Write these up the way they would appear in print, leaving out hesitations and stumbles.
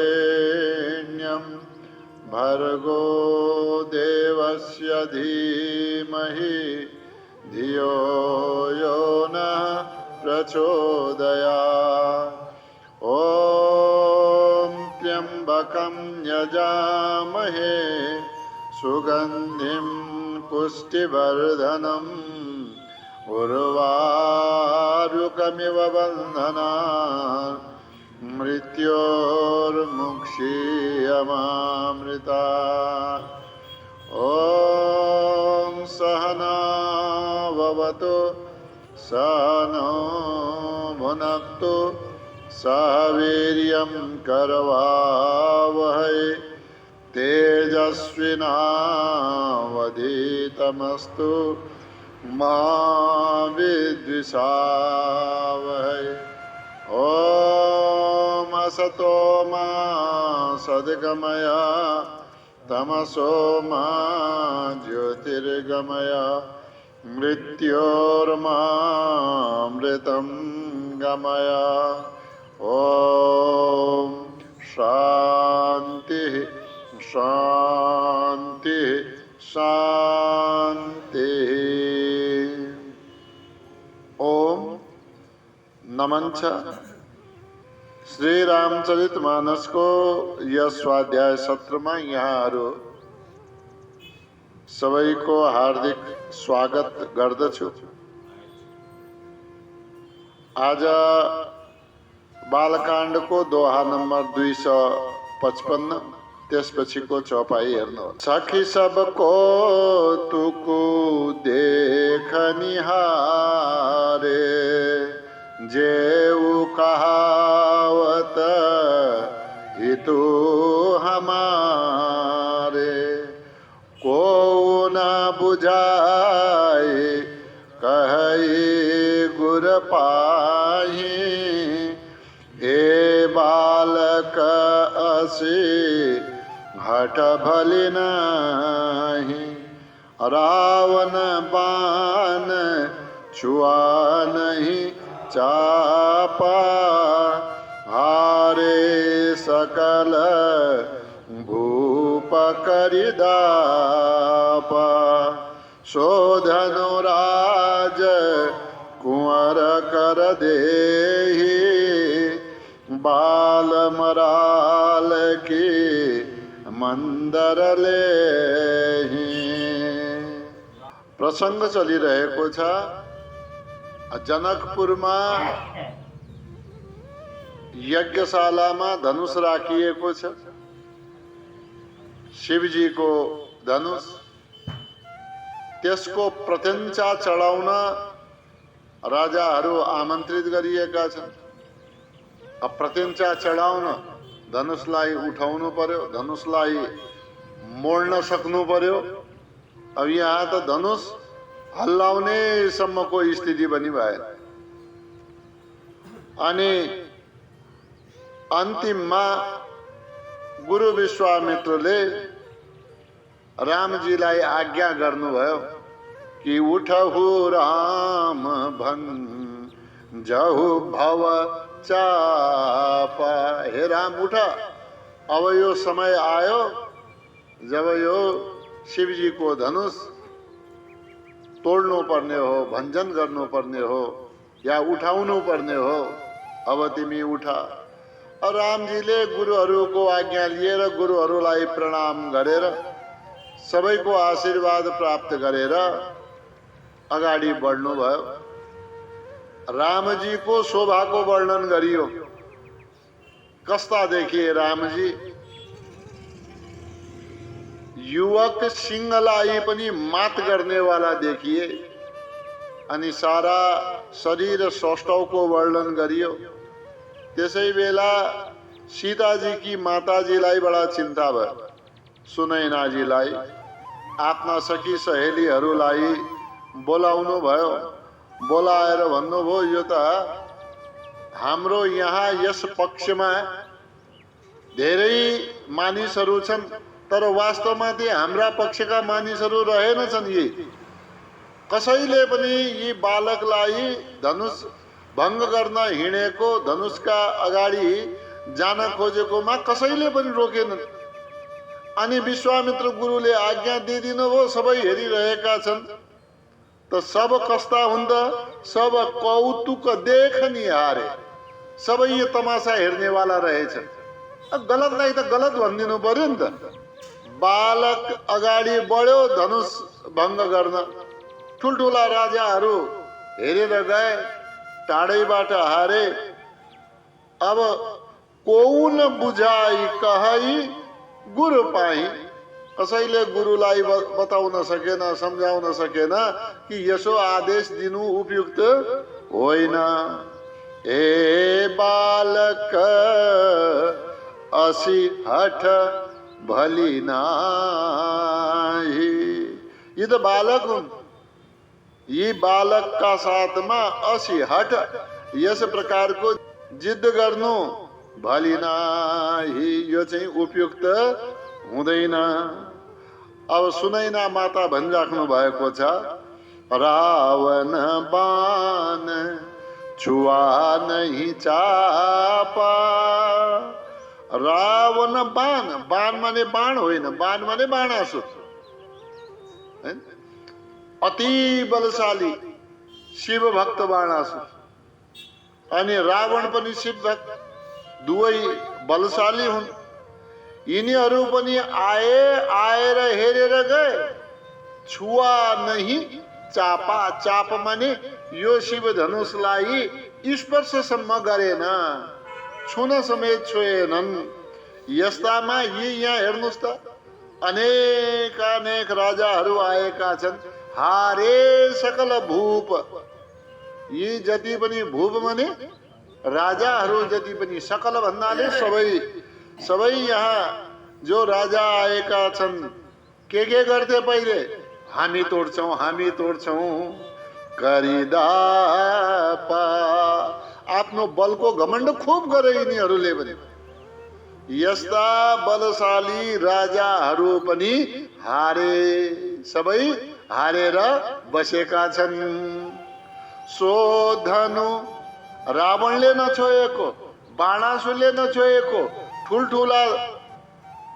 तत्सवितुर्वरेण्यं भर्गो देवस्य धीमहि धियो यो नः प्रचोदयात्। ॐ त्र्यम्बकं यजामहे सुगन्धिं पुष्टिवर्धनम् उर्वारुकमिव बन्धनान् मृत्योर्मुक्षीयमामृतात्। ॐ सहना भवतु सहनो भुनक्तु सह वीर्यं करवावहै तेजस्विनावधीतमस्तु मा विद्विषावहै। ॐ असतो मा सद्गमय तमसो मा ज्योतिर्गमय मृत्योर्मामृतं गमय। ॐ शान्तिः शान्तिः शान्तिः। ओम नमञ्च। श्री रामचरितमानस को यह स्वाध्याय सत्र में यहाँहरू सबैको हार्दिक स्वागत गर्दछु। आज बालकाण्डको दोहा नम्बर 255 त्यसपछिको चौपाई हेर्नु। सखी सबको तुकु देखनिहारे जेऊ कहावत हितु हमारे को न बुझाए कहे गुर पाही ए बालक असे हट भले नहीं रावण बाण छुआ नहीं चापा हारे सकल भूप करिदापा शोधनुराज कुंवर कर देहि बाल मराल की मंदर लेहि। प्रसंग चलिरहेको छ। जनकपुरमा यज्ञशालामा धनुष राखिएको छ। शिवजीको धनुष। त्यसको प्रत्यञ्चा चढाउन राजाहरू आमन्त्रित गरिएका छन्। अब प्रत्यञ्चा चढाउन धनुषलाई उठाउनु पर्यो, धनुषलाई मोड्न सक्नु पर्यो। अब यहाँ त धनुष हल्लाउने सम्मको स्थिति पनि भएन। अनि अन्तिममा गुरु विश्वामित्रले रामजीलाई आज्ञा गर्नुभयो कि उठहु राम भंजहु भव चापा। हे राम उठ, अब यो समय आयो जब यो शिवजी को धनुष तोड्नु पर्ने हो, भञ्जन गर्नु पर्ने हो या उठाउनु पर्ने हो। अब तिमी उठा। रामजीले गुरुहरूको आज्ञा लिएर गुरुहरूलाई प्रणाम गरेर सबैको आशीर्वाद प्राप्त गरेर अगाडि बढ्नु भयो। रामजीको शोभाको वर्णन गरियो। कस्ता देखिए रामजी, युवक सिंहलाई पनि मात गर्नेवाला देखिए। अनि सारा शरीर सौष्ठवको वर्णन गरियो। त्यसै बेला सीताजीकी माताजीलाई बडा चिन्ता भयो। सुनैनाजीलाई आफ्ना सखी सहेलीहरूलाई बोलाउनु भयो। बोलाएर भन्नुभयो, यो त हाम्रो यहाँ यस पक्षमा धेरै मानिसहरू छन्, तर वास्तवमा ती हाम्रा पक्षका मानिसहरू रहेनछन्। यी कसैले पनि यी बालकलाई धनुष भङ्ग गर्न हिँडेको, धनुषका अगाडि जान खोजेकोमा कसैले पनि रोकेनन्। अनि विश्वामित्र गुरुले आज्ञा दिइदिनु भयो, सबै हेरिरहेका छन्। त सब कस्ता हुन् त? सब कौतुक देखनिहारे, सबै यो तमासा हेर्नेवाला रहेछन्। गलतलाई त गलत भनिदिनु पर्यो नि त। बालक अगाडि बढ्यो धनुष भङ्ग गर्न। ठुल्ठुला राजाहरू हेरेर गए, टाढैबाट हारे। अब कोउन बुझाई कहई गुरु पाई, कसैले गुरुलाई बताउन सकेन, सम्झाउन सकेन कि यसो आदेश दिनु उपयुक्त होइन। ए बालक असी हठ भली नाही, ये त बालक हुन्। यी बालकका साथमा असी हठ, यस प्रकारको जिद्द गर्नु भली नाही, यो चाहिँ उपयुक्त हुँदैन। अब सुनैना माता भनिराख्नु भएको छ, रावण बाण छुआ नहीं चापा। रावण बाण, बाण माने बाण होइन, बाण माने बाणासुर, अति बलशाली शिव भक्त बाणासुर। अनि रावण पनि शिव भक्त, दुवै बलशाली हुन्। यिनीहरू पनि आएर हेरेर गए। छुआ नहीं चापा, चाप माने यो शिव धनुषलाई स्पर्शसम्म गरेन, छुन समेत छोएनन्। यस्तामा यी यहाँ हेर्नुहोस् त, अनेक राजाहरू आएका छन्। हारे सकल भूप, यी जति पनि भूप माने राजाहरू जति पनि, सकल भन्नाले सबै यहाँ जो राजा आएका छन्, के गर्थे पहिले? हामी तोड्छौं, हामी तोड्छौं गरिदापा। आफ्नो बलको घमण्ड खुब गरे यिनीहरूले पनि। यस्ता बलशाली राजाहरू पनि हारे, सबै हारेर बसेका छन्। सो धनु रावणले नछोएको, बाणासुरले नछोएको, ठुल्ठुला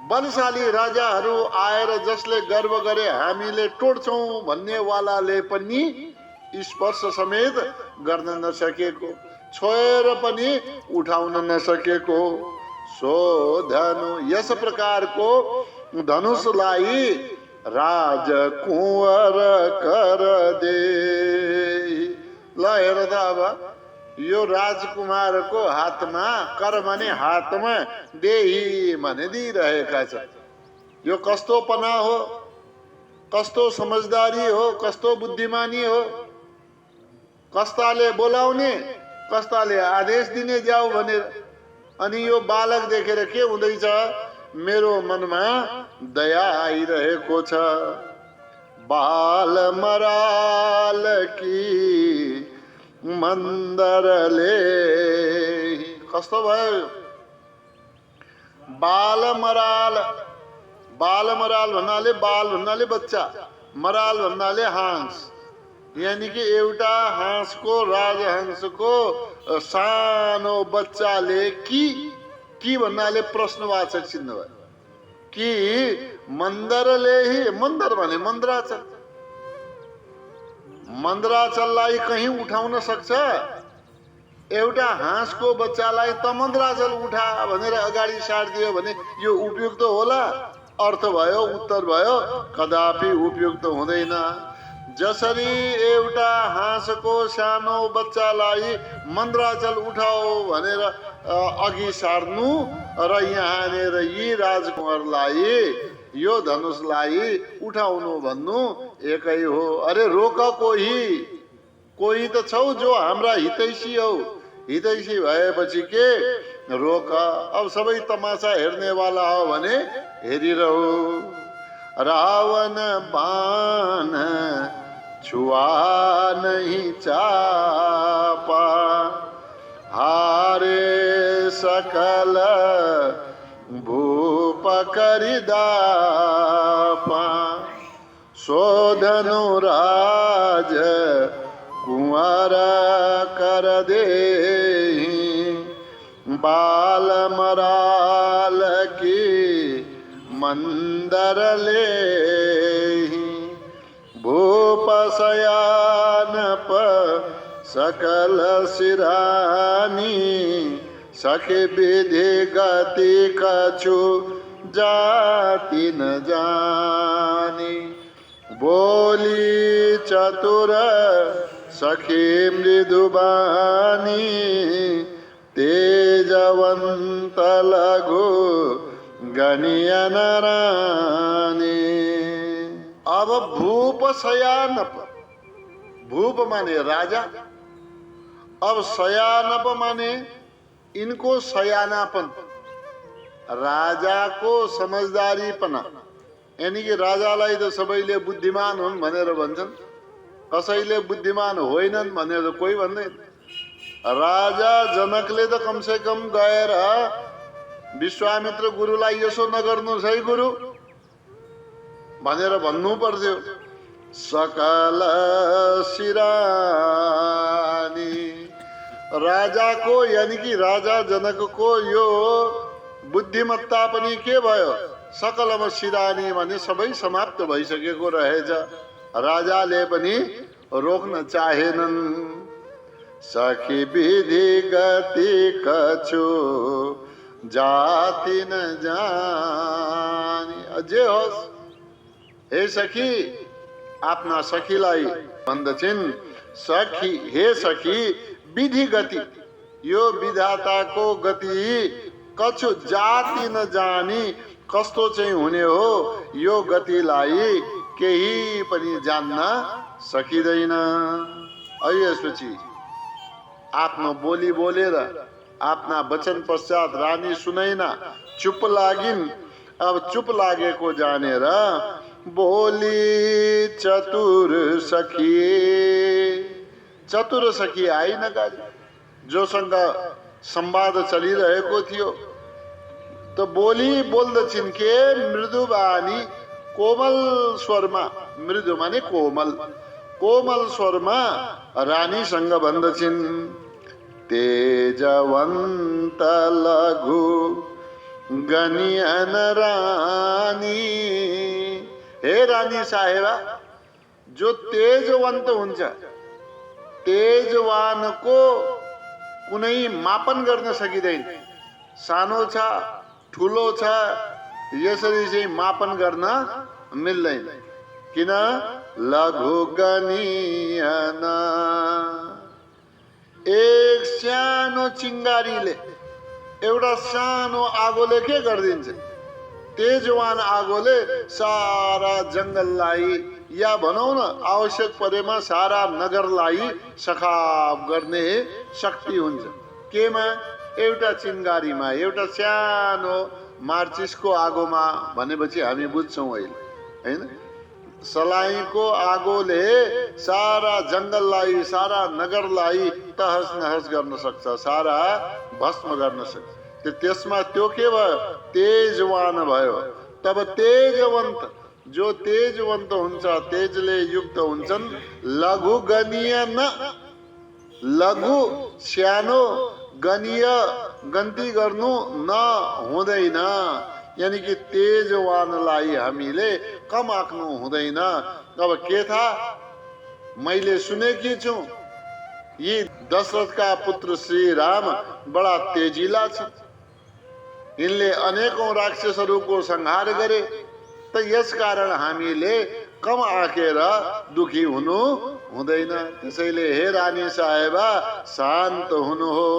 बलशाली राजाहरू आएर जसले गर्व गरे हामीले तोड्छौं भन्ने वालाले पनि स्पर्श समेत गर्न नसकेको, छोएर पनि उठाउन नसकेको। सो धनु, यस प्रकारको धनुषलाई राजकुंवर कर दे। ल हेर त, अब यो राजकुमारको हातमा, कर भने हातमा, देही भने दिइरहेका छ। यो कस्तो पना हो, कस्तो समझदारी हो, कस्तो बुद्धिमानी हो। कस्ताले बोलाउने, कस्ताले आदेश दिने जाऊ भनेर। अनि यो बालक देखेर के हुँदैछ? मेरो मनमा दया आइरहेको छ। बाल मराल की मन्दरले, कस्तो भयो? बाल मराल, बाल मराल भन्नाले, बाल भन्नाले बच्चा, मराल भन्नाले हाँस। यानी कि एउटा हाँसको, राजहंसको सानो बच्चाले कि भन्नाले प्रश्नवाचक चिन्ह भयो। कि मन्दरले ही, मन्दर भने मन्द्राचल, मन्द्राचललाई कहीं उठाउन सक्छ? एउटा हाँसको बच्चालाई त मन्द्राचल उठा भनेर अगाडि सार्दियो भने यो उपयुक्त होला? अर्थ भयो, उत्तर भयो, कदापि उपयुक्त हुँदैन। जसरी एउटा हाँसको सानो बच्चालाई मन्द्राचल उठाओ भनेर अघि सार्नु र यहाँनिर यी राजकुमारलाई यो धनुषलाई उठाउनु भन्नु एकै हो। अरे रोक कोही त छौ जो हाम्रा हितैषी हौ। हितैषी भएपछि के रोक। अब सबै तमासा हेर्नेवाला हो भने हेरिरहु। रावण बाण छुआ नहीं चापा, हारे सकल भूप करिदापा। शोधनु राज कुंवर कर दे, बाल मराल की मंदर ले। भूप शयानप सकल सिरानी, सखी विधि गति कछु जाति न जानी। बोली चतुर सखी मृदुबानी, तेजवंत लघु गणियन रानी। अब भूप शयानप, भूप माने राजा, अब शयानप माने इनको शयानापन, राजा को समझदारीपना। यानी कि राजालाई त सबैले बुद्धिमान हुन् भनेर भन्छन्, कसैले बुद्धिमान होइनन् भनेर कोही भन्दैन। राजा जनकले त कमसे कम गएर विश्वामित्र गुरुलाई यसो नगर्नुहोस् है गुरु भनेर भन्नु पर्थ्यो। सकल सिरानी, राजा को यानी कि राजा जनक को यो बुद्धिमत्ता पनि के भयो, सकलमा सिरानी भने सबै समाप्त भइसकेको रहेछ। राजाले पनि रोक्न चाहेनन्। सखी विधि गति कछु जाति न जानी। जे होस् हे सखी, आफ्ना सखीलाई भन्दछिन्, सखी हे सखी विधि गति, यो विधाताको गति कछु जाति न जानी, कस्तो चाहिँ हुने हो यो गतिलाई केही पनि जान्न सकिँदैन। यसपछि आफ्नो बोली बोलेर आफ्ना वचन पश्चात रानी सुनैना चुप लागिन्। अब चुप लागेको जानेर बोली चतुर सखी, चतुर सखी आइन गाडी, जोसँग संवाद चलिरहेको थियो। त बोली बोल्दछिन् के मृदुबानी, कोमल स्वरमा, मृदु माने कोमल, कोमल स्वरमा रानीसँग भन्दछिन्, तेजवन्त लघु गणियन रानी। हे रानी साहेबा, जो तेजवन्त हुन्छ, तेजवानको कुनै मापन गर्न सकिँदैन। सानो छ ठुलो छ यसरी चाहिँ मापन गर्न मिल्दैन। किन? लघु गणियन। एक सानो चिङ्गारीले, एउटा सानो आगोले के गरिदिन्छ? तेजवान आगोले सारा जंगललाई या भनौं न आवश्यक परेमा सारा नगरलाई सखाप गर्ने शक्ति हुन्छ। केमा? एउटा चिङ्गारीमा, एउटा सानो मार्चिसको आगोमा भनेपछि हामी बुझ्छौँ अहिले, हैन? सलाईको आगोले सारा जंगललाई, सारा नगरलाई तहस नहस गर्न सक्छ, सारा भस्म गर्न सक्छ। त्यसमा त्यो के भयो? तेजवान भयो। तब तेजवन्त, जो तेजवन्त हुन्छ, तेजले युक्त हुन्छन्। लघु गणियन, लघु सानो, गणीय गन्ती गर्नु न हुँदैन। यानी कि तेजवानलाई हामीले कम आँक्नु हुँदैन। अब के था, मैले सुनेकी छु यी दशरथका पुत्र श्री राम बडा तेजिला छन्। यिनले अनेकौं राक्षसहरूको संहार गरे। त यसकारण हामीले कम आँकेर दुखी हुनु हुँदैन। त्यसैले हे रानी साहेबा शान्त हुनु हो।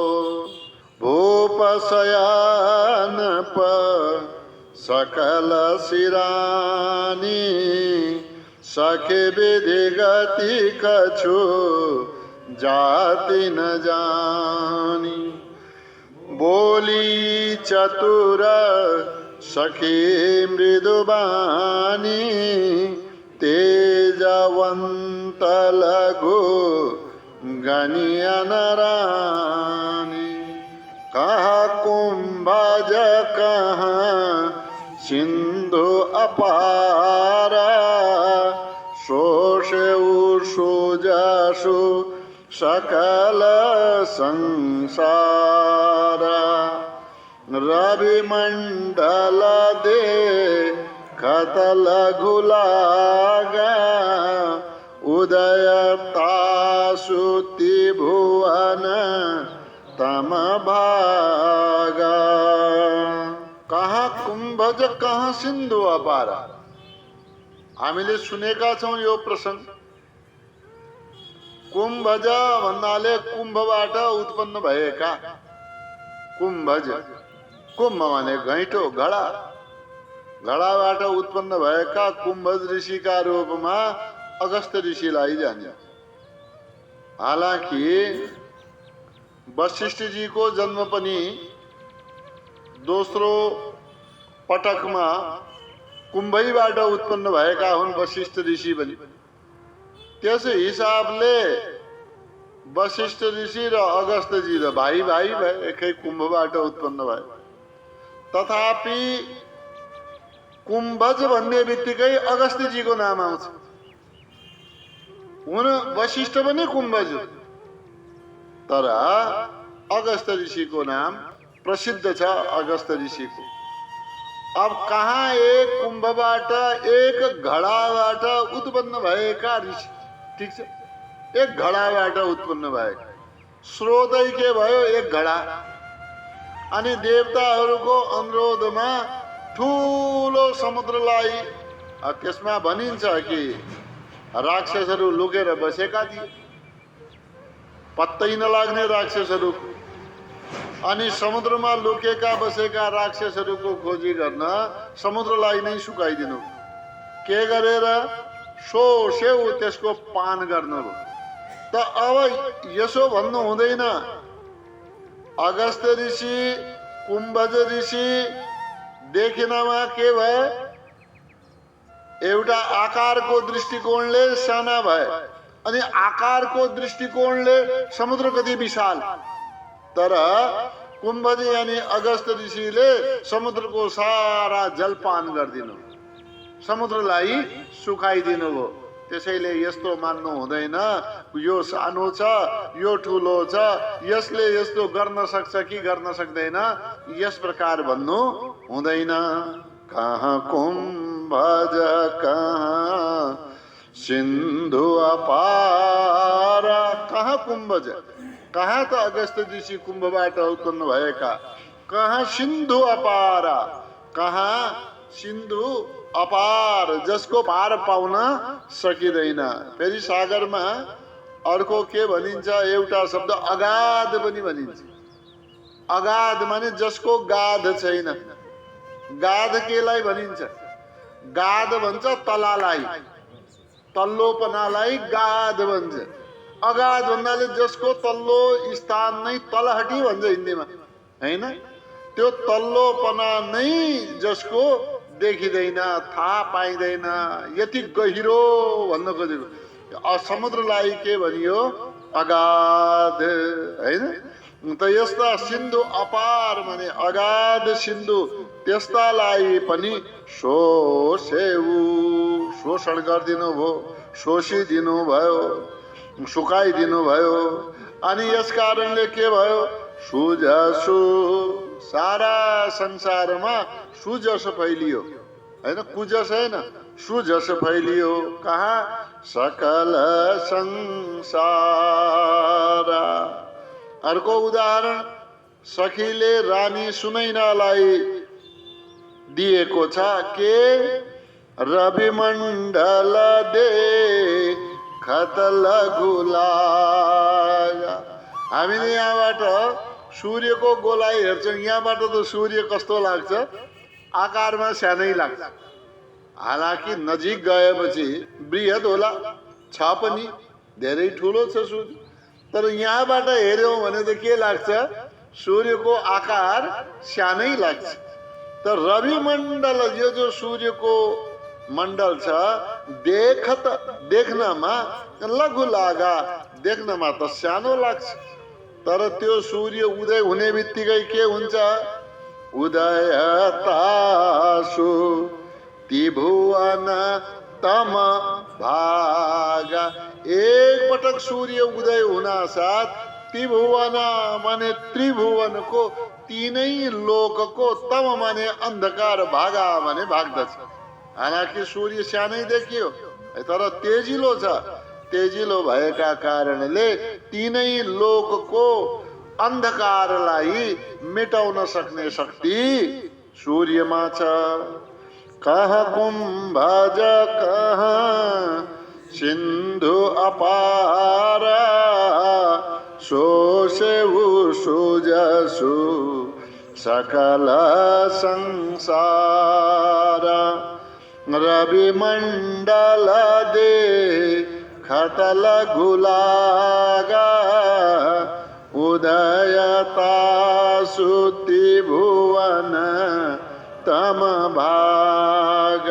भूप शयन प सकल सिरानी सखे विधि गति कछु जाति न जानी बोली चतुर सखी मृदुबानी तेजवंत लघु गनिया नरानी कहाँ कुंभज कहाँ सिंधु अपारा शोषेउ सुजसु सकल संसार रवि मंडल दे खत लघु लागा उदय तासुति भुवन तम भागा कहाँ कुंभज कहाँ सिन्धु अपारा। हामीले सुनेका छौं यो प्रसंग। कुंभज भन्नाले कुम्भबाट उत्पन्न भएका। कुंभज कुम्भ माने घैँटो घडा, घडाबाट उत्पन्न भएका कुंभज ऋषिका रूपमा अगस्त ऋषिलाई जाने। हालांकि वशिष्ठ जी को जन्म पनि दोस्रो पटकमा कुम्भैबाट उत्पन्न भएका हुन् वशिष्ठ ऋषि पनि। त्यस हिसाबले वशिष्ठ ऋषि र अगस्त जी र भाइ भाइ भए, एकै कुम्भबाट उत्पन्न भए। तथापि कुम्भज भन्ने बित्तिकै अगस्त जी को नाम आउँछ। हुन वशिष्ठ पनि कुम्भज, तर अगस्त ऋषि को नाम प्रसिद्ध छ। अगस्त ऋषि को अब कहाँ एक कुम्भबाट एक घडाबाट उत्पन्न भएका ऋषि, ठीक छ, एक घडाबाट उत्पन्न भएका। स्रोतै के भयो? एक घडा। अनि देवताहरूको अनुरोधमा ठूलो समुद्रलाई त्यसमा भनिन्छ कि राक्षसहरू लुकेर बसेका थिए, पत्तै नलाग्ने राक्षसहरू। अनि समुद्रमा लुकेका बसेका राक्षसहरूको खोजी गर्न समुद्रलाई नै सुकाइदिनु। के गरेर? सोसेउ त्यसको पान गर्नु। त अब यसो भन्नु हुँदैन। अगस्त ऋषि कुम्भज ऋषि देखिनमा के भए? एउटा आकारको दृष्टिकोणले साना भए, अनि आकारको दृष्टिकोणले समुद्र कति विशाल। तर कुम्भज यानी अगस्त ऋषिले समुद्रको सारा जलपान गरिदिनु, समुद्रलाई सुकाइदिनु भयो। त्यसैले यस्तो मान्नु हुँदैन यो सानो छ, यो ठुलो छ, यसले यस्तो गर्न सक्छ कि गर्न सक्दैन, यस प्रकार भन्नु हुँदैन। कहाँ कुम्भज कहाँ सिन्धु अपार। कहाँ कुम्भज, कहाँ त अगस्त ऋषि कुम्भबाट उत्पन्न भएका, कहाँ सिन्धु अपार, कहाँ सिन्धु अपार जसको पार पाउन सकिँदैन। फेरि सागरमा अर्को के भनिन्छ? एउटा शब्द अगाध पनि भनिन्छ। अगाध माने जसको गाध छैन। गाध केलाई भनिन्छ? गाध भन्छ तलालाई, तल्लोपनालाई गाध भन्छ। अगाध भन्नाले जसको तल्लो स्थान नै तलहटी भन्छ हिन्दीमा, हैन? त्यो तल्लोपना नै जसको देखिँदैन, थाहा पाइँदैन, यति गहिरो भन्न खोजेको। समुद्रलाई के भनियो? अगाध, हैन? त यस्ता सिन्धु अपार माने अगाध सिन्धु, त्यस्तालाई पनि सोसेउ, शोषण गरिदिनु भयो, शोषिदिनु भयो, सुकाइदिनु भयो। अनि यस कारणले के भयो? सुजसु, सारा संसारमा सुजस फैलियो, हैन? कुजस हैन, सुजस फैलियो। कहाँ? सकल संसार। अर्को उदाहरण सखीले रानी सुनैनालाई दिएको छ के? रवि मण्डल दे खत लघु लागा। हामीले यहाँबाट सूर्यको गोलाइ हेर्छौँ, यहाँबाट त सूर्य कस्तो लाग्छ, आकारमा सानै लाग्छ। हालाकि नजिक गएपछि बृहत होला, छ पनि धेरै ठुलो छ सूर्य। तर यहाँबाट हेर्यौँ भने त के लाग्छ, सूर्यको आकार सानै लाग्छ। तर रवि मण्डल जो सूर्यको मण्डल छ, देख्नमा लघु लागा, देख्नमा त सानो लाग्छ। तर त्यो सूर्य उदय हुने बित्तिकै के हुन्छ, उदयतासु त्रिभुवन तम भागा। एक पटक सूर्य उदय हुना साथ त्रिभुवन माने त्रिभुवनको तीनै लोकको, तम माने अन्धकार, भागा माने भाग्दछ। हालाकि सूर्य सानै देखियो तर तेजिलो छ। तेजिलो भएका कारणले तीनै लोकको अन्धकारलाई मेटाउन सक्ने शक्ति सूर्यमा छ। कहाँ कुम्भज कहाँ सिन्धु अपारा, सोसेउ सुजसु सकल संसार। रवि मंडल दे खतल गुलागा, उदयतासु त्रिभुवन तम भाग।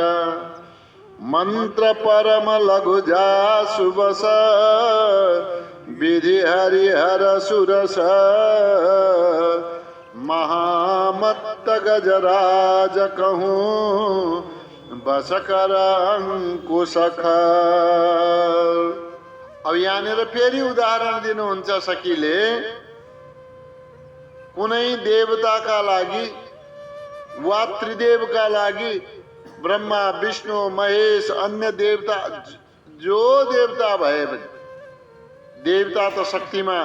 मंत्र परम लघु जासु बस, विधि हरिहर सुरस। महामत्त गजराज कहूँ, बस कर अंकुश खर। अब यहाँनिर फेरि उदाहरण दिनुहुन्छ सखीले। कुनै देवताका लागि वा त्रिदेवका लागि, ब्रह्मा विष्णु महेश अन्य देवता, जो देवता भए पनि, देवता त शक्तिमा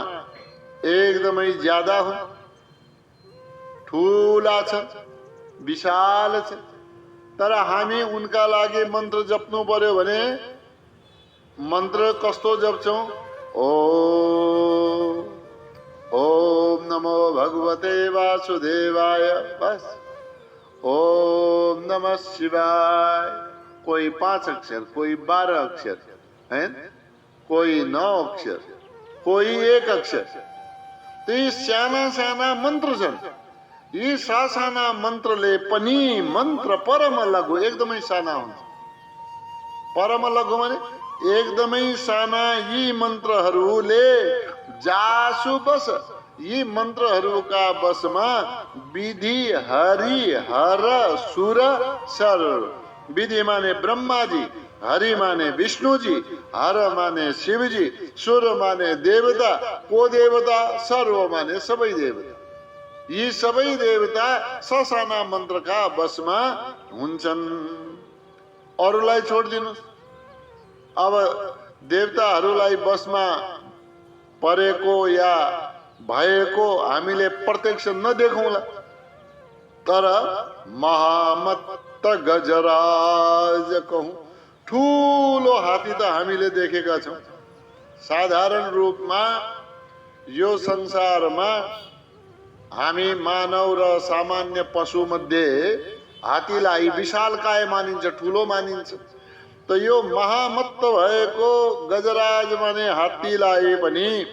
एकदमै ज्यादा हो, ठूला छ, विशाल छ। तर हामी उनका लागि मन्त्र जप्नु पर्यो भने मन्त्र कस्तो जप्छौं, ओम नमो भगवते वासुदेवाय, बस। ओम नमः शिवाय। कोई 5 अक्षर, कोई 12 अक्षर है, कोई 9 अक्षर, कोई 1 अक्षर। तो यी साना साना मन्त्र छन्। यी साना मन्त्रले पनि मन्त्र परम लघु एकदमै साना हुन्छ। परम लघु माने एकदमै साना। यी मन्त्रहरूले जासु बस, यी मन्त्रहरूका बसमा विधि हरि हर सुर सर। विधि माने ब्रह्माजी, हरि माने विष्णुजी, हर माने शिवजी, सुर माने देवता, को देवता, सर्व माने सबै देवता। यी सबै देवता ससाना मन्त्रका बसमा हुन्छन्। अरूलाई छोडिदिनुस्। अब देवताहरूलाई बसमा परेको या भएको हामीले प्रत्यक्ष नदेखौँला, तर महामत्त गजराज कहूँ, ठूलो हात्ती त हामीले देखेका छौँ। साधारण रूपमा यो संसारमा हामी मानव र सामान्य पशु मध्ये हात्तीलाई विशालकाय मानिन्छ, ठूलो मानिन्छ। त यो महामत्त भएको गजराज माने हात्तीलाई पनि,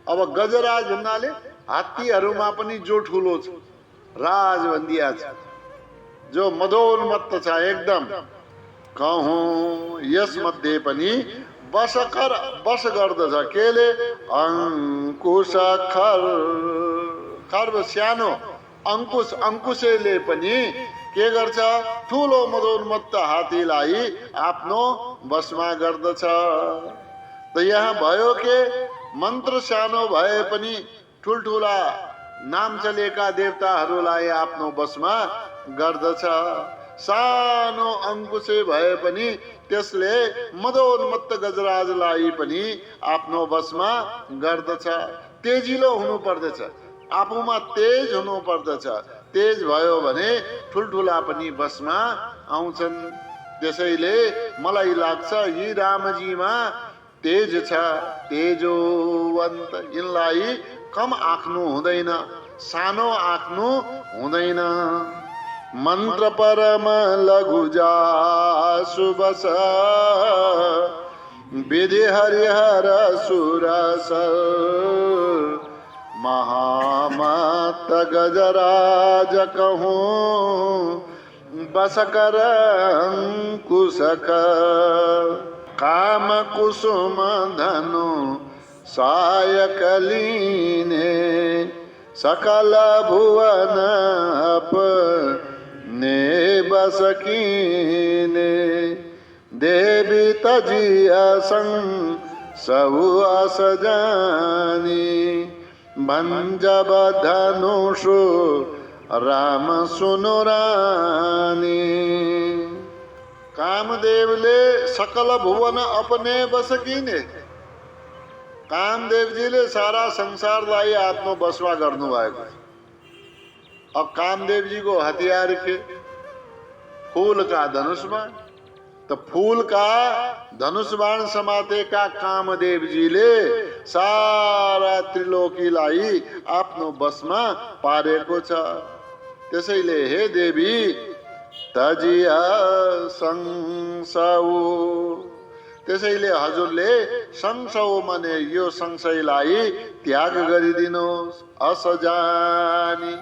अब गजराज भन्नाले हात्तीहरूमा पनि जो ठूलो छ, राज भनिदिया छ, जो मदोन्मत्त छ एकदम, कहूँ यस मध्ये पनि बस गर्दछ। केले अंकुश खर, खर्ब सानो अंकुश, अंकुशले पनि के गर्छ, ठूलो मदोन्मत्त हात्तीलाई आफ्नो बसमा गर्दछ। त यहाँ भयो के मन्त्र सानो भए पनि ठुलठुला नाम चलेका देवताहरूलाई आफ्नो बसमा गर्दछ। सानो अंकुशे भए पनि त्यसले मदोन्मत्त गजराजलाई पनि आफ्नो बसमा गर्दछ। तेजिलो हुनु पर्दछ, आफूमा तेज हुनु पर्दछ। तेज भयो भने ठुलठुला पनि बसमा आउँछन्। त्यसैले मलाई लाग्छ यी रामजीमा तेज छ, तेजोवन्त। यिनलाई कम आँख्नु हुँदैन। सानो आँख्नु हुँदैन। मन्त्र परम लघु जासु बस विधि हरिहर सुरस महामत गजराज कहूँ बस कर अंकुशक काम कुसुम धनु सायक लीने सकल भुवन अपने बस कीने देवी तजिया संग सबु अस जानी भंजब धनुषु राम सुनु रानी। कामदेवले सकल भुवन अपने बस कीने। कामदेवजीले सारा संसारलाई आफ्नो बसमा गर्नुभएको। अब कामदेवजीको हतियार के फूल का धनुष बाण। तो फूल का धनुष बाण समातेका कामदेवजीले सारा त्रिलोकीलाई आफ्नो बसमा पारेको छ। त्यसैले हे देवी तजिया संशय, त्यसैले हजुरले संशय माने यो संशयलाई त्याग गरिदिनुहोस्। असजानी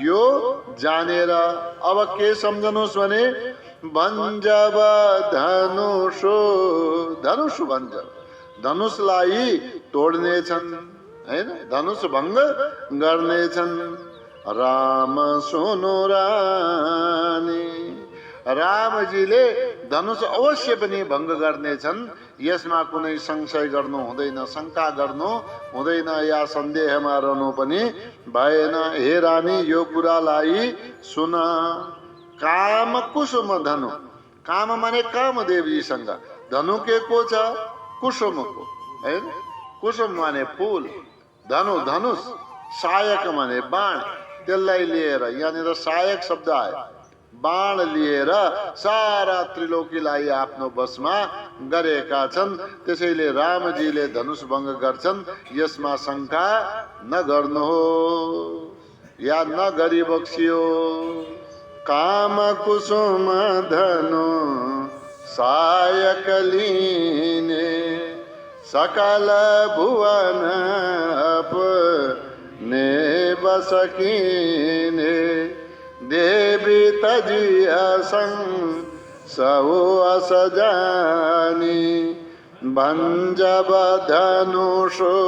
यो जानेर अब के सम्झनुहोस् भने भञ्जब धनुषो, धनुष भञ्जब धनुषलाई तोड्नेछन् हैन, धनुष भङ्ग गर्नेछन्। राम सुनु रानी, रामजीले धनुष अवश्य पनि भङ्ग गर्नेछन्। यसमा कुनै संशय गर्नु हुँदैन, शंका गर्नु हुँदैन, या सन्देहमा रहनु पनि भएन। हे रानी यो कुरालाई सुन। काम कुसुम धनु, काम माने कामदेवजीसँग, धनु के को छ कुसुमको हैन। कुसुम माने फूल, धनु धनुष, सायक माने बाण, त्यसलाई लिएर यहाँनिर सायक शब्द आयो। बाण लिएर सारा त्रिलोकीलाई आफ्नो बसमा गरेका छन्। त्यसैले रामजीले धनुष भङ्ग गर्छन्, यसमा शंका नगर्नुहोस् या नगरी बक्सियो। काम कुसुम धनु सायक लीने सकल भुवन अपने बस कीने देवी तजिया संग सबु अस जानी भंजब धनुषो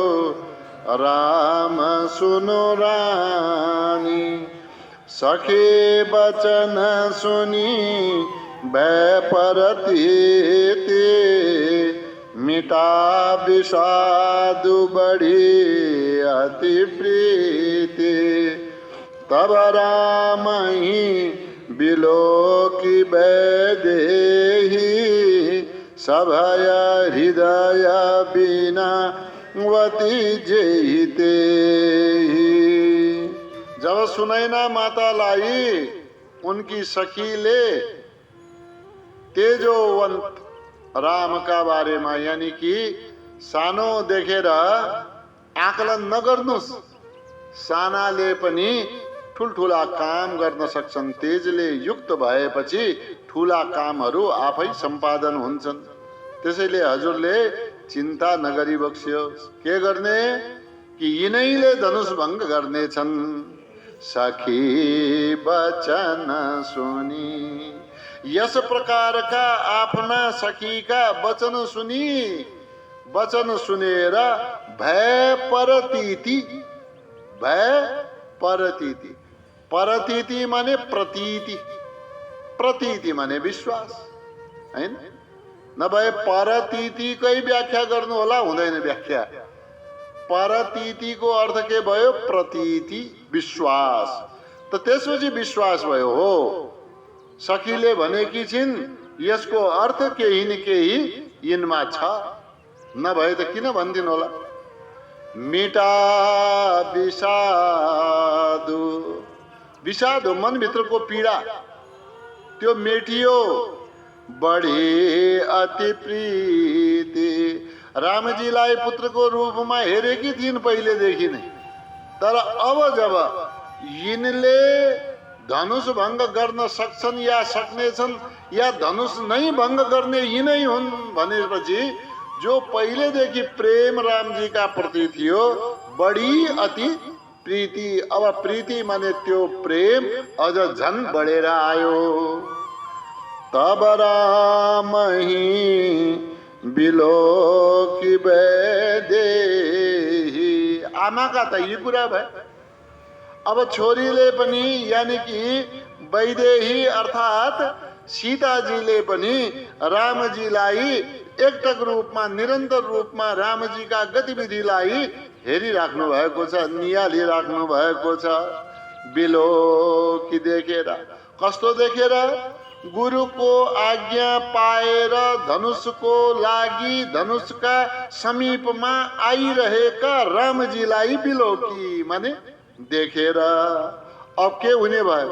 राम सुनु रानी। सखी बचन सुनी भय परती मिटा विषादु बढ़ी अति प्रीति। तब राम ही बिलो की बैदेही सभय हृदय बिना वती जेते। जब सुनैना मातालाई उनकी सखीले तेजोवंत राम का बारेमा यानी कि सानो देखेर आकलन नगर्नुस्। सानाले पनि ठुलठुला काम गर्न सक्छन्। तेजले युक्त भएपछि ठुला कामहरू आफै सम्पादन हुन्छन्। त्यसैले हजुरले चिन्ता नगरी बक्सियोस्। के गर्ने कि यिनैले धनुष भङ्ग गर्नेछन्। सखी वचन सुनी, यस प्रकारका आफ्ना सखीका वचन सुनी, वचन सुनेर भय परतीति, भय परतीति, परतीति माने प्रतीति, प्रतीति माने विश्वास हैन। नभए परतीतिकै व्याख्या गर्नु होला, हुँदैन व्याख्या। परतीतिको अर्थ के भयो प्रतीति, विश्वास। त त्यसपछि विश्वास भयो। हो सखीले भनेकी छिन् यसको अर्थ केही न केही यिनमा छ, नभए त किन भन्दिन होला। मिटा विषादु, विषाद हो मनभित्रको पीडा, त्यो मेटियो। बढी अति प्रीति, रामजीलाई पुत्रको रूपमा हेरेकी थिइन् पहिलेदेखि नै, तर अब जब यिनले धनुष भङ्ग गर्न सक्छन् या सक्नेछन् या धनुष नै भङ्ग गर्ने यिनै हुन् भनेपछि जो पहिलेदेखि प्रेम रामजीका प्रति थियो बढी अति प्रीति, अब प्रीति माने त्यो प्रेम अझ झन बढेर आयो। तब रामही बिलोकी वैदेही, आमाका त यी कुरा भयो। अब छोरीले पनि यानी कि वैदेही अर्थात सीताजीले पनि रामजीलाई एकटक रूपमा निरन्तर रूपमा रामजीका गतिविधिलाई हेरिराख्नु भएको छ, निहालिराख्नु भएको छ। बिलोकी देखेर, कस्तो देखेर? गुरुको आज्ञा पाएर धनुषको लागि धनुषका समीपमा आइरहेका रामजीलाई बिलोकी माने देखेर। अब के हुने भयो?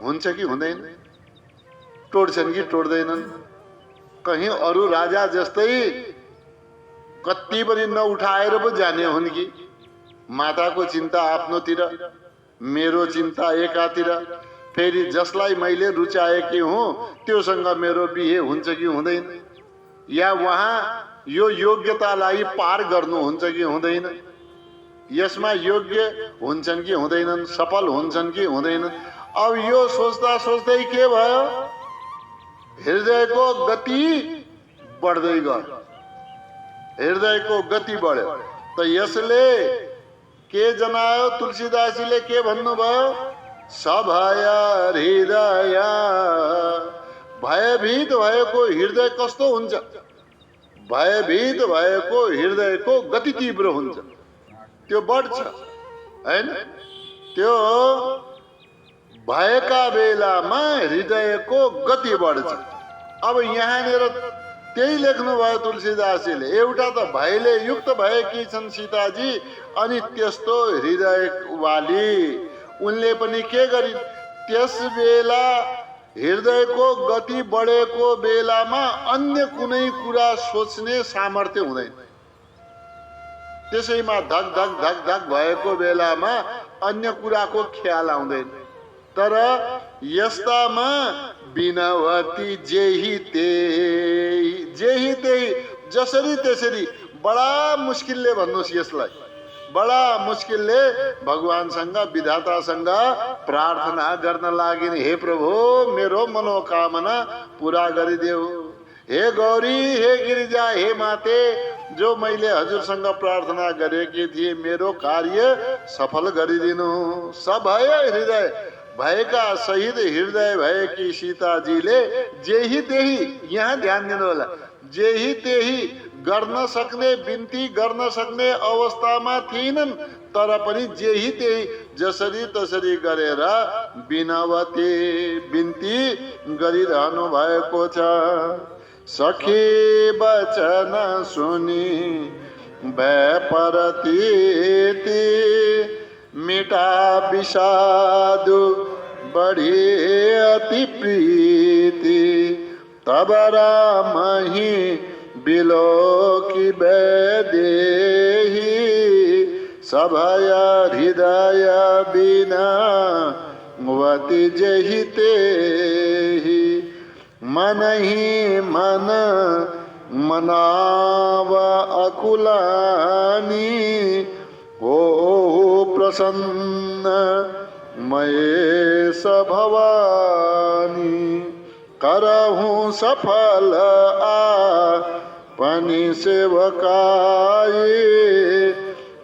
हुन्छ कि हुँदैन? टोड्छन् कि टोड्दैनन्? कहीं अरू राजा जस्तै कति पनि नउठाएर पो जाने हुन् कि? माताको चिन्ता आफ्नोतिर, मेरो चिन्ता एकातिर, फेरि जसलाई मैले रुचाएकी हुँ त्योसँग मेरो बिहे हुन्छ कि हुँदैन? या उहाँ यो योग्यतालाई पार गर्नुहुन्छ कि हुँदैन? यसमा योग्य हुन्छन् कि हुँदैनन्? सफल हुन्छन् कि हुँदैनन्? अब यो सोच्दा सोच्दै के भयो? हृदयको गति बढ्दै गयो, हृदयको गति बढ्यो। त यसले के जनायो? तुलसीदासजीले के भन्नुभयो? सभय हृदय, भयभीत भएको हृदय कस्तो हुन्छ? भयभीत भएको हृदयको गति तीव्र हुन्छ, त्यो बढ्छ हैन? त्यो भएका बेलामा हृदयको गति बढ्छ। अब यहाँनिर त्यही लेख्नु भयो तुलसीदासजीले। एउटा त भयले युक्त भएकी छन् सीताजी, अनि त्यस्तो हृदय वाली उनले पनि के गरिन्? त्यस बेला हृदयको गति बढेको बेलामा अन्य कुनै कुरा सोच्ने सामर्थ्य हुँदैन। त्यसैमा धक धक धक धक भएको बेलामा अन्य कुराको ख्याल आउँदैन। तर यस्तामा बिनवती जेही तेही, जेही तेही, जसरी त्यसरी, बडा मुस्किलले भन्नुहोस् यसलाई, बडा मुस्किलले भगवानसँग विधातासँग प्रार्थना गर्न लागिन्। हे प्रभु, मेरो मनोकामना पूरा गरिदेऊ। हे गौरी, हे गिरिजा, हे माते, जो मैले हजुरसँग प्रार्थना गरेकी थिएँ मेरो कार्य सफल गरिदिनु। सभय हृदय, भएका सहित हृदय भएकी सीताजीले जेही तेही, यहाँ ध्यान दिनु होला, जेही तेही गर्न सक्ने, बिन्ती गर्न सक्ने अवस्थामा थिएनन्, तर पनि जेही तेही जसरी तसरी गरेर बिनवती बिन्ती गरिरहनु भएको छ। सखी वचन सुनी भयपरती मिटा विषादु बढी अति प्रीति, तब रामहि बिलोकी वैदेही, सभय हृदय बिना वति जेहि तेहि, मन ही मन मनाव अकुलानी, हो प्रसन्न महेश भवानी, करहूँ सफल आपनी सेवकाई,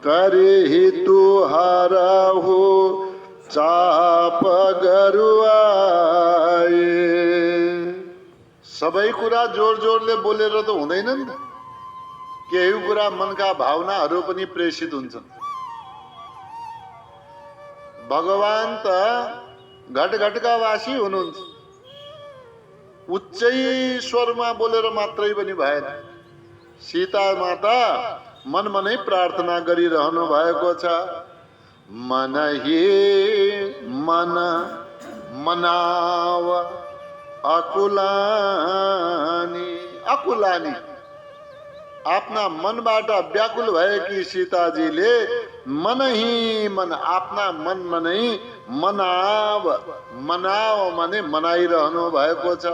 करिहि तुहारहु चाप गरुआए। सबै कुरा जोर जोरले बोलेर त हुँदैन नि त, केही कुरा मनका भावनाहरू पनि प्रेषित हुन्छन्। भगवान त घट घटका वासी हुनुहुन्छ, उच्चै स्वरमा बोलेर मात्रै पनि भएन। सीता माता मन मनै प्रार्थना गरिरहनु भएको छ। मन ही मन मनाव अकुलानी, अकुलानी आफ्ना मनबाट व्याकुल भएकी सीताजीले मन ही मन, आफ्ना मनमा नै मनाव, मनाव माने मनाइरहनु भएको छ।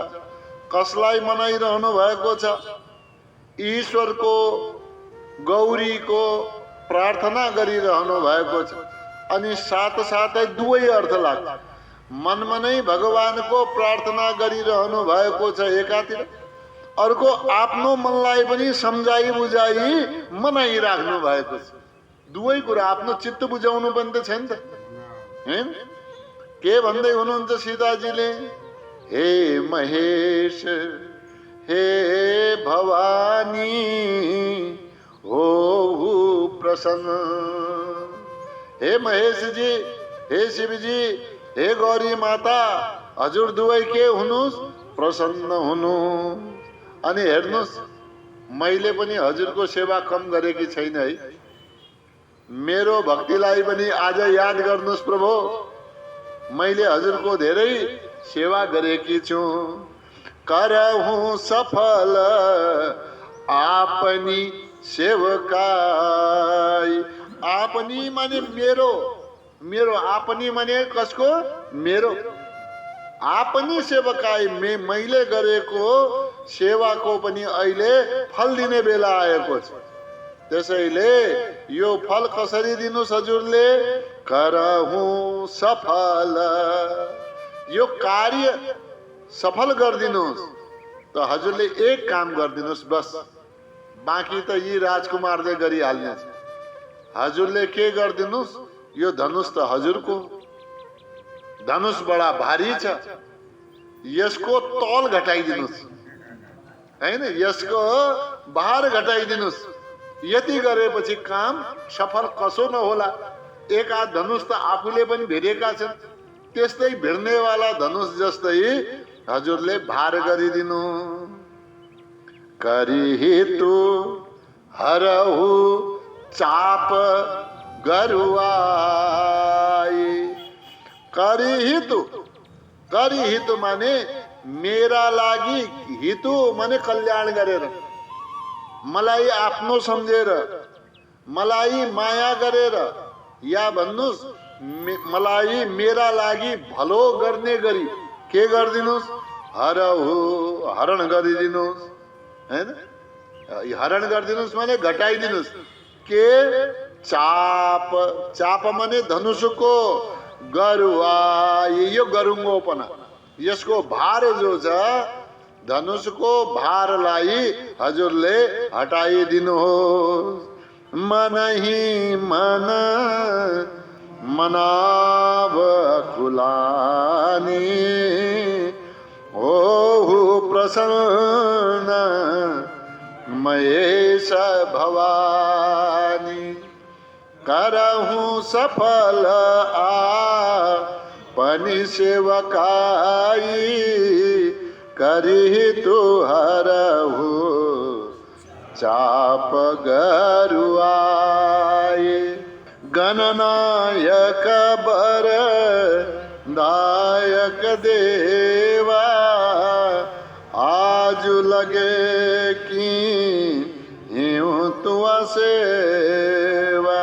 कसलाई मनाइरहनु भएको छ? ईश्वरको, गौरीको प्रार्थना गरिरहनु भएको छ। अनि साथसाथै दुवै अर्थ लाग्छ। मनमा नै भगवानको प्रार्थना गरिरहनु भएको छ एकातिर, अर्को आफ्नो मनलाई पनि सम्झाइ बुझाइ मनाइराख्नु भएको छ। दुवै कुरा, आफ्नो चित्त बुझाउनु पनि त छैन त, हैन? के भन्दै हुनुहुन्छ सीताजीले? हे महेश, हे भवानी, हो प्रसन्न। हे महेश जी, हे शिवजी, हे गौरी माता, हजुर दुवै के हुनुहोस्? प्रसन्न हुनु। अनि हेर्नुहोस्, मैले पनि हजुरको सेवा कम गरेकी छैन है। मेरो भक्तिलाई पनि आज याद गर्नुहोस् प्रभु। मैले हजुरको धेरै सेवा गरेकी छु। करहूँ सफल आपनी सेवकाई। आपनी माने मेरो, मेरो आपनी माने कसको? मेरो। आपनी सेवकाई, मैले गरेको सेवाको पनि अहिले फल दिने बेला आएको छ। त्यसैले यो फल कसरी दिनुस् हजुरले? करहूँ सफल, यो कार्य सफल गरिदिनुहोस्। त हजुरले एक काम गरिदिनुहोस् बस, बाँकी त यी राजकुमारले गरिहाल्नेछ। हजुरले के गरिदिनुहोस्? यो धनुष त हजुरको, धनुष बडा भारी छ, यसको तौल घटाइदिनुहोस्, हैन? यसको भार घटाइदिनुहोस्। यति गरेपछि काम सफल कसो नहोला? एक आध धनुष त आफूले पनि भिडेका छन्, त्यस्तै भिड्नेवाला धनुष जस्तै हजुरले भार गरिदिनु। करिहितु हरहु चाप गरुवाई। करिहितु, करिहितु माने मेरा लागि, हितु माने कल्याण गरेर, मलाई आफ्नो सम्झेर, मलाई माया गरेर, या भन्नुहोस् मलाई मेरा लागि भलो गर्ने गरी के गरिदिनुहोस्? हरहु, हरण गरिदिनुहोस्, हैन? हरण गरिदिनुहोस् माने घटाइदिनुहोस्। के? चाप, चाप माने धनुषको, गरुवा यो गरुङ्गोपना, यसको भार जो छ, धनुषको भारलाई हजुरले हटाइदिनुहोस्। मनहि मन मनाव कुलानी, ओहु प्रसन्न महेश भवानी। करहूँ सफल आपनी सेवकाई, करिहितु हरहु चाप गरुआई। गणनायक बर दायक देवा, आज लगे कि यूं तुआ सेवा।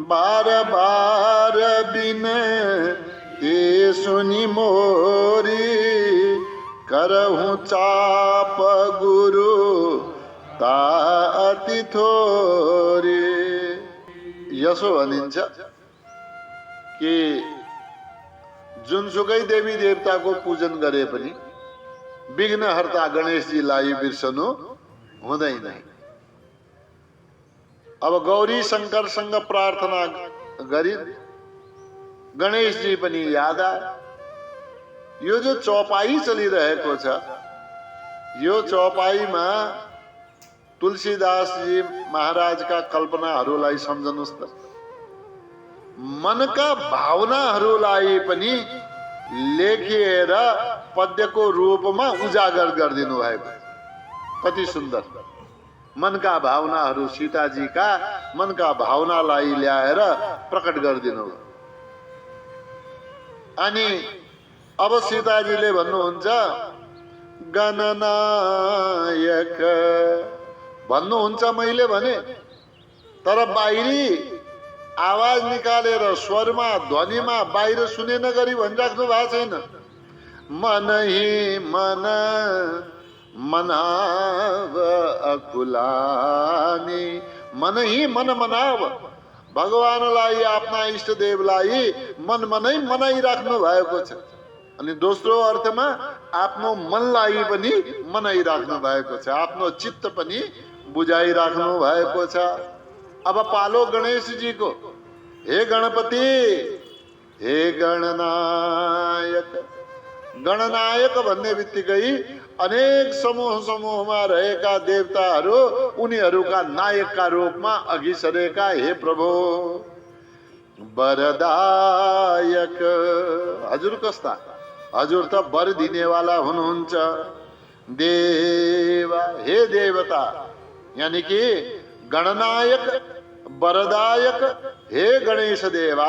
बार बार बिन ते सुनी मोरी, करहूँ चाप गुरु ता अति थोरी। यसो भनिन्छ कि जुनसुकै देवी देवताको पूजन गरे पनि विघ्नहर्ता गणेशजीलाई बिर्सनु हुँदैन। अब गौरी शङ्करसँग प्रार्थना गरी गणेशजी पनि याद आयो। यो जो चौपाई चलिरहेको छ, यो चौपाईमा तुलसीदासजी महाराजका कल्पनाहरूलाई सम्झनुस् त। मनका भावनाहरूलाई पनि लेखिएर पद्यको रूपमा उजागर गरिदिनु भएको। कति सुन्दर मनका भावनाहरू, सीताजीका मनका भावनालाई ल्याएर प्रकट गरिदिनु। अनि अब सीताजीले भन्नुहुन्छ, गणनायक भन्नुहुन्छ मैले भने, तर बाहिरी आवाज निकालेर स्वरमा ध्वनिमा बाहिर सुने नगरी भनिराख्नु भएको छैन। मन ही मन मनाव अकुलानी, मन ही मन मनाव, भगवानलाई आफ्ना इष्टदेवलाई मनमा नै मनाइराख्नु भएको छ। अनि दोस्रो अर्थमा आफ्नो मनलाई पनि मनाइराख्नु भएको छ, आफ्नो चित्त पनि बुझाइराख्नु भएको छ। अब पालो गणेश जी को। हे गणपति, हे गणनायक। गणनायक भन्ने बित्तिकै अनेक समूह समूहमा रहेका देवताहरू उनीहरूका नायकका रूपमा अघि सरेका। हे प्रभु वरदायक, हजुर कस्ता, हजुर त वर दिनेवाला हुनुहुन्छ। देवा, हे देवता, यानी कि गणनायक वरदायक हे गणेश देवा,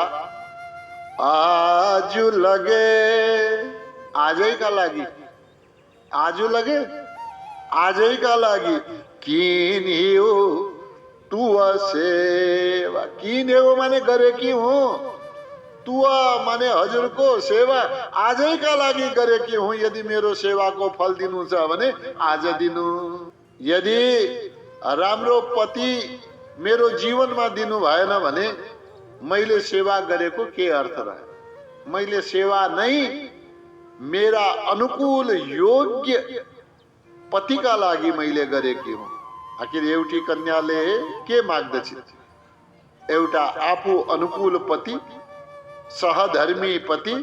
आजु लगे, आजैका लागि, आजु लगे आजैका लागि किन हियो तुवा सेवा। किन हो माने गरेकी हुँ, तुवा माने हजुरको सेवा आजैका लागि गरेकी हुँ। यदि मेरो सेवाको फल दिनु छ भने आज दिनु। यदि राम्रो पति मेरो जीवनमा दिनु भएन भने मैले सेवा गरेको के अर्थ रह्यो। मैले सेवा नै मेरा अनुकूल योग्य पतिका लागि मैले गरेकी हुँ। आखिर एउटी कन्याले के माग्दछ? एउटा आफू अनुकूल पति, सहधर्मी पति।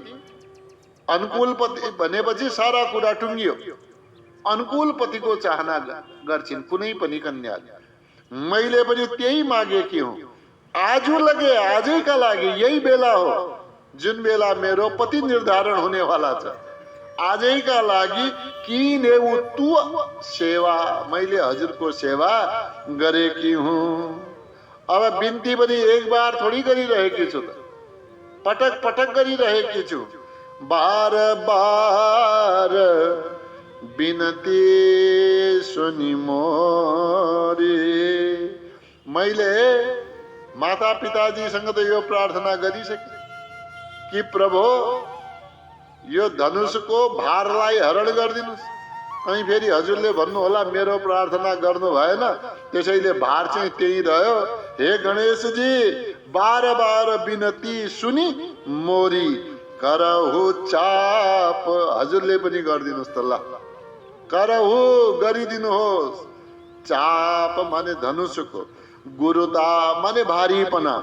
अनुकूल पति भनेपछि सारा कुरा टुङ्गियो। अनुकूल पतिको चाहना गर्छिन् कुनै पनि कन्याले। मैले पनि त्यही मागेकी हुँ। आजु लगे, आजैका लागि, यही बेला हो जुन बेला मेरो पति निर्धारण हुनेवाला छ। आजैका लागि किनेऊ तु सेवा, मैले हजुरको सेवा गरेकी हुँ। अब बिन्ती पनि एक बार थोड़ी गरिरहेकी छु त, पटक पटक गरिरहेकी छु। बार बार बिनती सुनि मोरी। मैले माता पिताजीसँग त यो प्रार्थना गरिसके कि प्रभु यो धनुषको भारलाई हरण गरिदिनुस्। कहीं फेरि हजुरले भन्नु होला मेरो प्रार्थना गर्नु भएन त्यसैले भार चाहिँ त्यही रह्यो। हे गणेश जी, बार बार बिनती सुनि मोरी करहु चाप। हजुरले पनि गरिदिनुस् त, ल करहु गरिदिनुहोस्। चाप माने धनुषको, गुरुता माने भारीपना,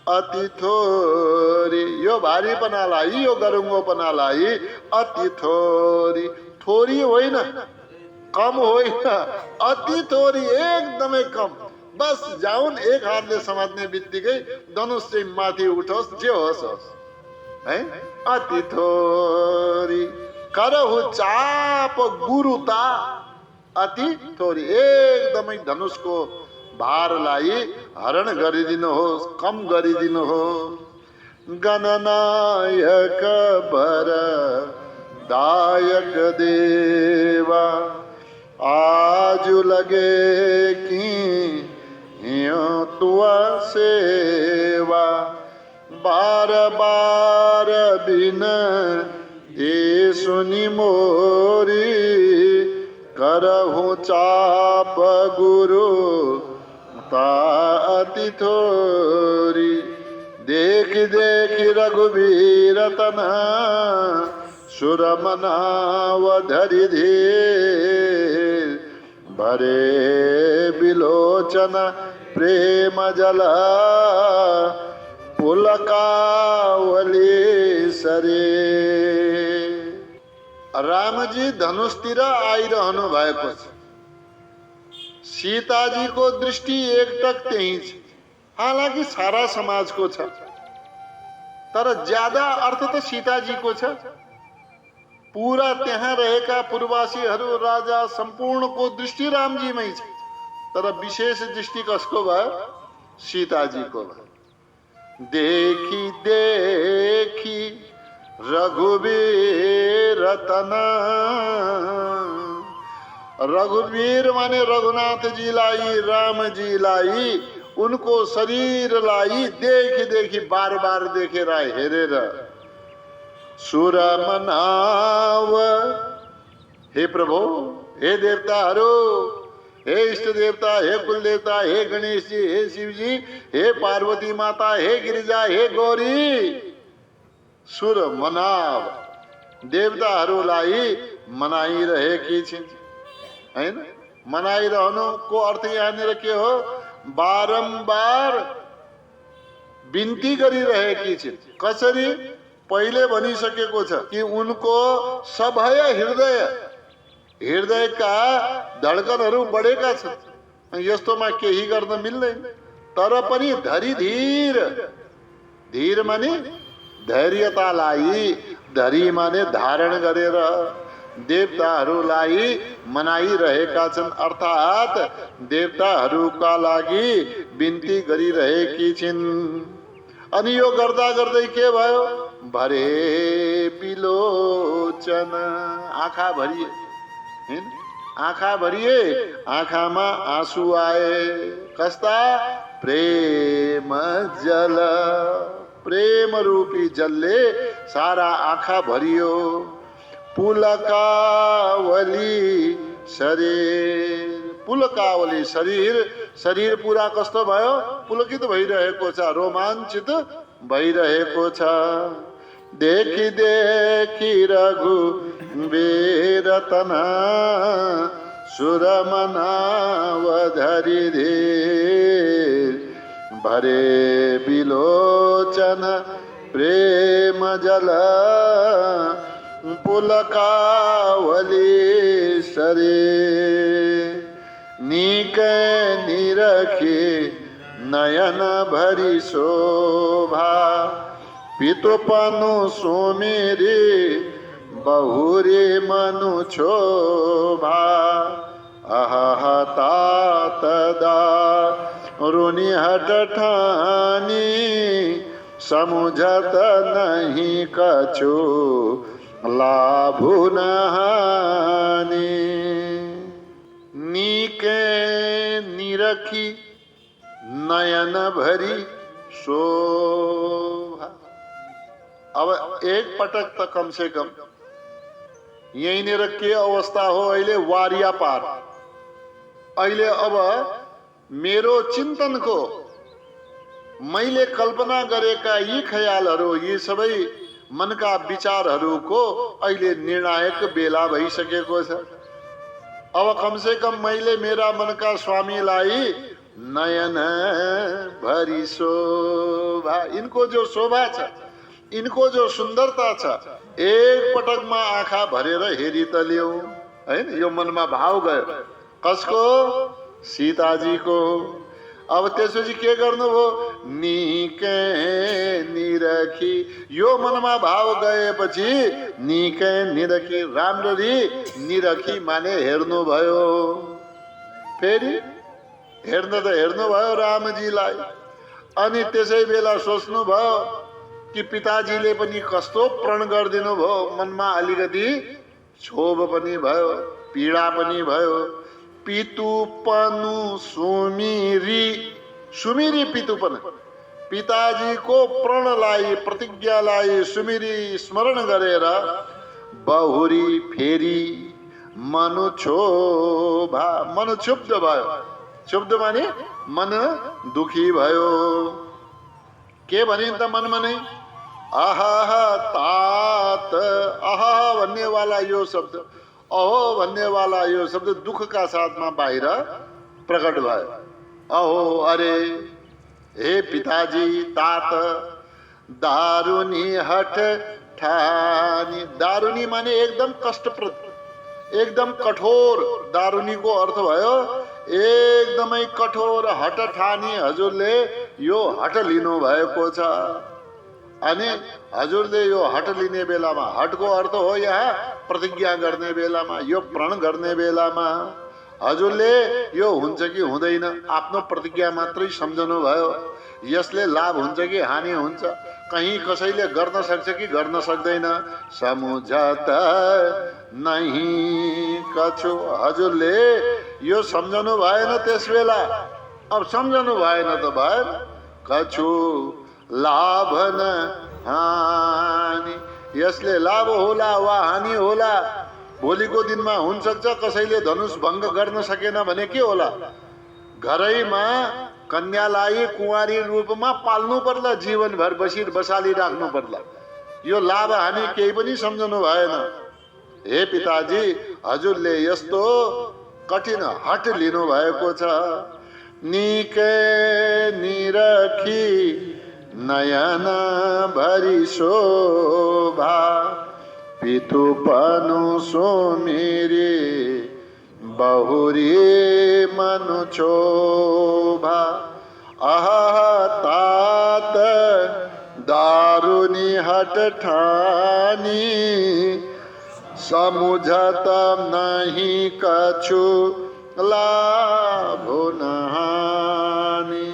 अति थोरी, यो भारीपनालाई, यो गरुङ्गोपनालाई अति थोरी, थोरी होइन, कम होइन, अति थोरी, एकदमै कम। बस जाउन एक हातले समात्ने बित्तिकै धनुष चाहिँ माथि उठोस्, जे होस् होस् है। अति थोरी करहु चाप गुरुता, अति थोरी, एकदमै धनुषको भारलाई हरण गरिदिनुहोस्, कम गरिदिनुहोस्। गणनायक वर दायक देवा, आजु लगे कि तुआ सेवा। बार बार बिन ये सुनि मोरी करहु चाप गुरु अति थोरी। देख देख रघुवीर तना सुर मनाव धरि धीर। भरे बिलोचन प्रेम जला पुलकावली सरे। रामजी धनुषतिर आइरहनु भएको छ। सीताजीको दृष्टि एकटक त्यही छ। हालांकि सारा समाजको छ, तर ज्यादा अर्थ त सीताजीको छ। पूरा त्यहाँ रहेका पूर्ववासीहरू, राजा सम्पूर्णको दृष्टि रामजीमै छ, तर विशेष दृष्टि कसको भयो? सीताजीको भयो। देखी देखी रघुवीर तना रघुवीर माने रघुनाथ जी लाई, राम जी लाई, उनको शरीर लाई देखी देखी बार बार देखेर हेरेर सुर मनाव। हे प्रभु, हे देवताहरू, हे इष्ट देवता, हे कुल देवता, हे गणेश जी, हे शिव जी, हे पार्वती माता, हे गिरिजा, हे गौरी, सुर मनाव, देवताहरूलाई मनाइरहेकी छिन् हैन। मनाइरहनुको अर्थ यहाँनिर के हो? बारम्बार बिन्ती गरिरहेकी छिन्। कसरी? पहिले भनिसकेको छ कि उनको सभय हृदयका धड्कनहरू बढेका छन्। यस्तोमा केही गर्न मिल्दैन। तर पनि धीर, धीर माने धैर्यतालाई, धरी माने धारण गरेर देवताहरूलाई मनाइरहेका छन्, अर्थात देवताहरूका लागि बिन्ती गरिरहेकी छिन्। अनि यो गर्दा गर्दै के भयो? भरे बिलोचन, आँखा भरिए हैन, आँखा भरिए, आँखामा आँसु आए। कस्ता? प्रेम जल, प्रेम रूपी जलले सारा आँखा भरियो। पुलकावली शरीर, पुलकावली शरीर, शरीर पुरा कस्तो भयो? पुलकित भइरहेको छ, रोमाञ्चित भइरहेको छ। देखि देखि रघुवीर तना, सुर मनाव धरि धीर, भरे बिलोचन प्रेम जल, पुलकावली शरीर। नीके निरखी नयन भरी शोभा, पितृपनु सुमिरी बहुरी मनु क्षोभा। अह तात दारुनि हट ठानी, समुझत नहीं कछु लाभु नहानी। नीके निरखी नयन भरी शोभा। अब एक पटक त कम से कम यहीँनिर के अवस्था हो? अहिले वारिया पार। अहिले अब मेरो चिन्तनको, मैले कल्पना गरेका यी ख्यालहरू, यी सबै मनका विचारहरूको अहिले निर्णायक बेला भइसकेको छ। अब कम से कम मैले मेरा मनका स्वामीलाई नयन भरी शोभा, इनको जो शोभा छ, इनको जो सुन्दरता छ, एक पटकमा आँखा भरेर हेरी त ल्याऊ हैन। यो मनमा भाव गयो। कसको? सीताजीको। अब त्यसपछि के गर्नुभयो? निकै निरखी, यो मनमा भाव गएपछि निकै निरखी, राम्ररी निरखी माने हेर्नु भयो। फेरि हेर्न त हेर्नु भयो रामजीलाई। अनि त्यसै बेला सोच्नु भयो कि पिताजीले पनि कस्तो प्रण गरिदिनु भयो। मनमा अलिकति क्षोभ पनि भयो, पीडा पनि भयो। पितुपनु सुमिरी, सुमिरी पितुपन, पिताजीको प्रणलाई, प्रतिज्ञालाई सुमिरी स्मरण गरेर बहुरी फेरि मनु क्षोभा, मन क्षुब्ध भयो। क्षुब्ध माने मन दुखी भयो। के भनिन् त मनमा नै? आहा तात, आहा भन्ने वाला यो शब्द, अहो भन्ने वाला यो शब्द दुख का साथमा बाहिर प्रकट भयो। अहो, अरे, हे पिताजी, तात, दारुनी हट ठानी। दारुनी माने एकदम कष्टप्रद, एकदम कठोर। दारुनीको अर्थ भयो एकदमै कठोर। हट ठानी, हजुरले यो हट लिनु भएको छ। अनि हजुरले यो हट लिने बेलामा, हटको अर्थ हो यहाँ प्रतिज्ञा गर्ने बेलामा, यो प्रण गर्ने बेलामा हजुरले यो हुन्छ कि हुँदैन आफ्नो प्रतिज्ञा मात्रै सम्झनु भयो। यसले लाभ हुन्छ कि हानि हुन्छ, कहीं कसैले गर्न सक्छ कि गर्न सक्दैन। समुझत नहीं कछु, हजुरले यो सम्झनु भएन त्यस बेला। अब सम्झनु भएन त भएन। कछु लाभ न हानि, यसले लाभ होला वा हानि होला भोलिको दिनमा हुन सक्छ। कसैले धनुष भङ्ग गर्न सकेन भने के होला? घरैमा कन्यालाई कुंवारी रूपमा पाल्नु पर्ला, जीवनभर बसाली राख्नु पर्ला। यो लाभ हानि केही पनि सम्झनु भएन। हे पिताजी, हजुरले यस्तो कठिन हट लिनु भएको छ। निकै निरखी नयन भरी शोभा, पितुपनु सोमेरे बहुरी मनु चोभा। आह तात दारुनी हट ठानी, समुझत नहीं कछु लाभ न हानि।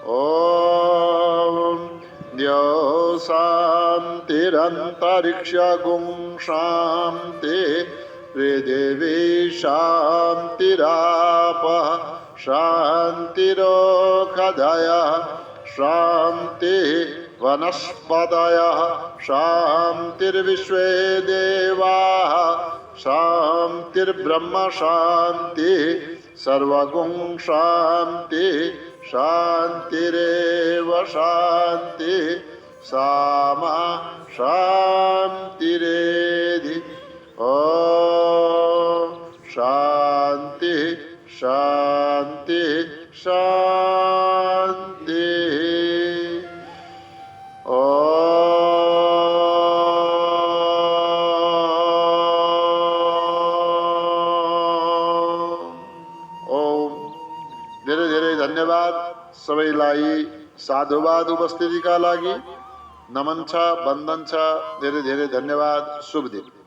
ओम द्यो शांतिरंतरिक्ष गुं शांति, पृथिवी शांतिराप शांतिरोषधयः, शांति वनस्पतयः, शांतिर्विश्वे देवाः, शांतिर्ब्रह्म शांति, सर्वगुं शांति, शांतिरेव शांति, सामा शांतिरेधि। ओम शांति शांति शांति। ओम धेरै धेरै धन्यवाद सबैलाई साधुवाद उपस्थितिका लागि। नमन छ, वन्दन छ। धेरै धेरै धन्यवाद। शुभ दिन।